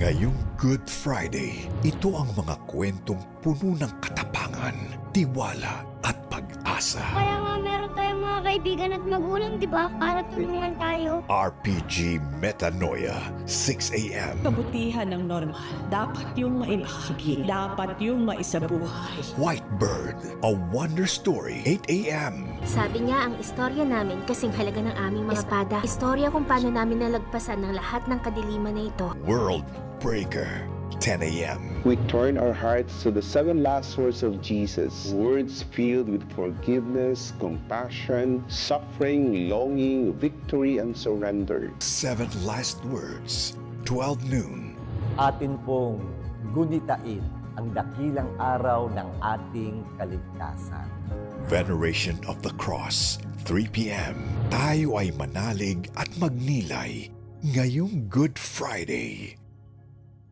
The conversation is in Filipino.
Ngayong Good Friday, ito ang mga kwentong puno ng katapangan, tiwala at pag-asa. Kaya nga meron tayong mga kaibigan at magulang, di ba? Para tulungan tayo. RPG Metanoia, 6 a.m. Kabutihan ng normal. Dapat yung maibahagi. Dapat yung maisabuhay. Whitebird, A Wonder Story, 8 a.m. Sabi niya ang istorya namin kasing halaga ng aming mga espada. Istorya kung paano namin nalagpasan ng lahat ng kadiliman na ito. World Breaker, 10 a.m. We turn our hearts to the 7 last words of Jesus. Words filled with forgiveness, compassion, suffering, longing, victory, and surrender. 7 last words, 12 noon. Atin pong gunitain ang dakilang araw ng ating kaligtasan. Veneration of the Cross, 3 p.m. Tayo ay manalig at magnilay ngayong Good Friday.